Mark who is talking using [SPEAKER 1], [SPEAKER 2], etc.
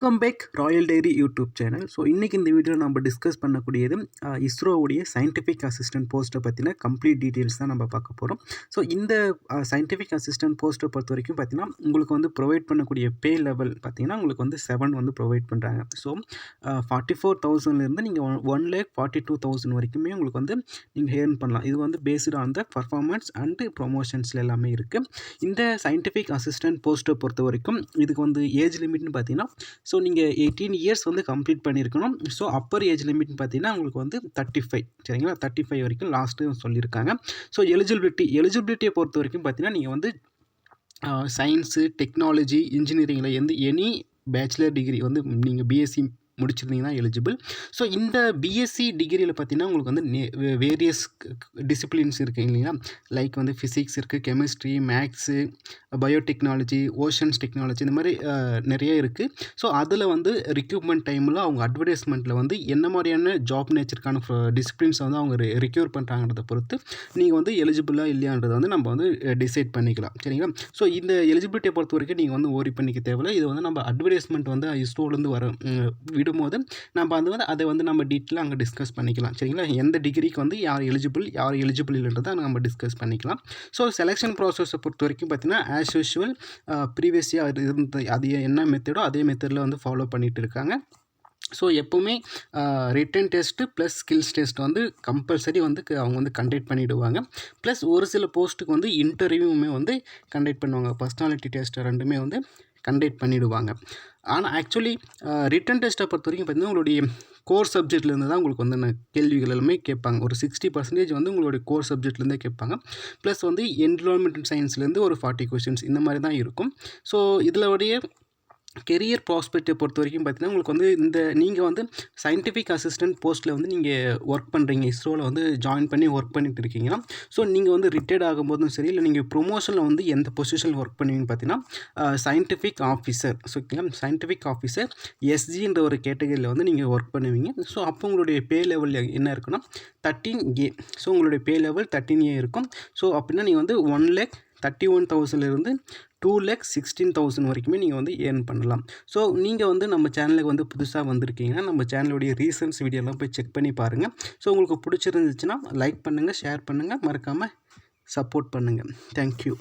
[SPEAKER 1] Welcome back Royal Diary YouTube channel. So இன்றைக்கி இந்த வீடியோவில் நம்ம டிஸ்கஸ் பண்ணக்கூடியது இஸ்ரோவுடைய சயின்டிஃபிக் அசிஸ்டன்ட் போஸ்ட்டை பற்றின கம்ப்ளீட் டீட்டெயில்ஸ் தான் நம்ம பார்க்க போகிறோம். ஸோ இந்த சயின்டிஃபிக் அசிஸ்டன்ட் போஸ்ட்டை பொறுத்த வரைக்கும் பார்த்திங்கன்னா உங்களுக்கு வந்து ப்ரொவைட் பண்ணக்கூடிய பே லெவல் பார்த்திங்கன்னா உங்களுக்கு வந்து 7 வந்து ப்ரொவைட் பண்ணுறாங்க. ஸோ 44,000லேருந்து நீங்கள் 1,42,000 வரைக்குமே உங்களுக்கு வந்து நீங்கள் ஏர்ன் பண்ணலாம். இது வந்து based on the performance and ப்ரொமோஷன்ஸில் எல்லாமே இருக்குது. இந்த சயின்டிஃபிக் அசிஸ்டன்ட் போஸ்ட்டை பொறுத்த வரைக்கும் இதுக்கு வந்து ஏஜ் லிமிட்னு பார்த்தீங்கன்னா ஸோ நீங்கள் 18 இயர்ஸ் வந்து கம்ப்ளீட் பண்ணியிருக்கணும். ஸோ அப்பர் ஏஜ் லிமிட்னு பார்த்தீங்கன்னா உங்களுக்கு வந்து 35 சரிங்களா, 35 வரைக்கும் லாஸ்ட்டு சொல்லியிருக்காங்க. ஸோ எலிஜிபிலிட்டியை பொறுத்த வரைக்கும் பார்த்தீங்கன்னா நீங்கள் வந்து சயின்ஸு, டெக்னாலஜி, இன்ஜினியரிங்கில் எனி பேச்சுலர் டிகிரி வந்து நீங்கள் பிஎஸ்சி முடிச்சிருந்தீங்கன்னா எலிஜிபிள். ஸோ இந்த பிஎஸ்சி டிகிரியில் பார்த்தீங்கன்னா உங்களுக்கு வந்து வேரியஸ் டிசிப்ளின்ஸ் இருக்குது இல்லைங்களா. லைக் வந்து ஃபிசிக்ஸ் இருக்குது, chemistry, maths, biotechnology, oceans technology, இந்த மாதிரி நிறைய இருக்குது. ஸோ அதில் வந்து ரிக்ரூட்மெண்ட் டைமில் அவங்க அட்வர்டைஸ்மெண்ட்டில் வந்து என்ன மாதிரியான ஜாப் நேச்சருக்கான டிசிப்ளின்ஸை வந்து அவங்க ரிக்யூர் பண்ணுறாங்கிறத பொறுத்து நீங்கள் வந்து எலிஜிபிளாக இல்லையான்றதை வந்து நம்ம வந்து டிசைட் பண்ணிக்கலாம் சரிங்களா. ஸோ இந்த எலிஜிபிலிட்டியை பொறுத்த வரைக்கும் நீங்கள் வந்து ஓரி பண்ணிக்க தேவையில்லை. இது வந்து நம்ம அட்வர்டைஸ்மெண்ட் வந்து இஸ்ரோலேருந்து விடும்போது நம்ம அதை வந்து நம்ம டீட்டெயிலாக அங்கே டிஸ்கஸ் பண்ணிக்கலாம் சரிங்களா. எந்த டிகிரிக்கு வந்து யார் எலிஜிபிள் இல்லைன்றதை நம்ம டிஸ்கஸ் பண்ணிக்கலாம். ஸோ செலெக்ஷன் ப்ராசஸை பொறுத்த வரைக்கும் பார்த்தீங்கன்னா ஆஸ் யூஷுவல் ப்ரீவியஸாக இருந்த அது என்ன மெத்தடோ அதே மெத்தடில் வந்து ஃபாலோ பண்ணிகிட்டு இருக்காங்க. ஸோ எப்போவுமே written test plus skills test வந்து கம்பல்சரி வந்து அவங்க வந்து கண்டக்ட் பண்ணிவிடுவாங்க. ப்ளஸ் ஒரு சில போஸ்ட்டுக்கு வந்து இன்டர்வியூவுமே வந்து கண்டக்ட் பண்ணுவாங்க. பர்சனாலிட்டி டெஸ்ட்டு ரெண்டுமே வந்து கண்டக்ட் பண்ணிவிடுவாங்க. ஆனால் ஆக்சுவலி ரிட்டன் டெஸ்ட்டை பொறுத்த வரைக்கும் பார்த்திங்கன்னா உங்களுடைய கோர் சப்ஜெக்ட்லேருந்து தான் உங்களுக்கு வந்து கேள்விகள் எல்லாமே கேட்பாங்க. ஒரு 60% வந்து உங்களுடைய கோர் சப்ஜெக்ட்லேருந்தே கேட்பாங்க. ப்ளஸ் வந்து என்விரான்மெண்டல் சயின்ஸ்லேருந்து ஒரு 40 கொஷின்ஸ் இந்த மாதிரி தான் இருக்கும். ஸோ இதில் உடைய கெரியர் ப்ராஸ்பெக்டை பொறுத்த வரைக்கும் பார்த்தீங்கன்னா உங்களுக்கு வந்து நீங்கள் வந்து சயின்டிஃபிக் அசிஸ்டன்ட் போஸ்ட்டில் வந்து நீங்கள் ஒர்க் பண்ணுறீங்க, இஸ்ரோவில் வந்து ஜாயின் பண்ணி ஒர்க் பண்ணிட்டு இருக்கீங்கன்னா ஸோ நீங்கள் வந்து ரிட்டையர்ட் ஆகும்போதும் சரி, இல்லை நீங்கள் ப்ரொமோஷனில் வந்து எந்த பொசிஷனில் ஒர்க் பண்ணுவீங்கன்னு பார்த்தீங்கன்னா scientific officer. So scientific officer எஸ்ஜின்ற ஒரு கேட்டகரியில் வந்து நீங்கள் ஒர்க் பண்ணுவீங்க. ஸோ அப்போ உங்களுடைய பே லெவல் என்ன இருக்குன்னா 13A. ஸோ உங்களுடைய பே லெவல் 13A இருக்கும். ஸோ அப்படின்னா நீங்கள் வந்து 1,31,000லேருந்து 2,16,000 வரைக்குமே நீங்கள் வந்து ஏர்ன் பண்ணலாம். ஸோ நீங்கள் வந்து நம்ம சேனலுக்கு வந்து புதுசாக வந்திருக்கீங்கன்னா நம்ம சேனலுடைய ரீசன்ஸ் வீடியோலாம் போய் செக் பண்ணி பாருங்கள். ஸோ உங்களுக்கு பிடிச்சிருந்துச்சுன்னா லைக் பண்ணுங்கள், ஷேர் பண்ணுங்கள், மறக்காமல் சப்போர்ட் பண்ணுங்கள். தேங்க்யூ.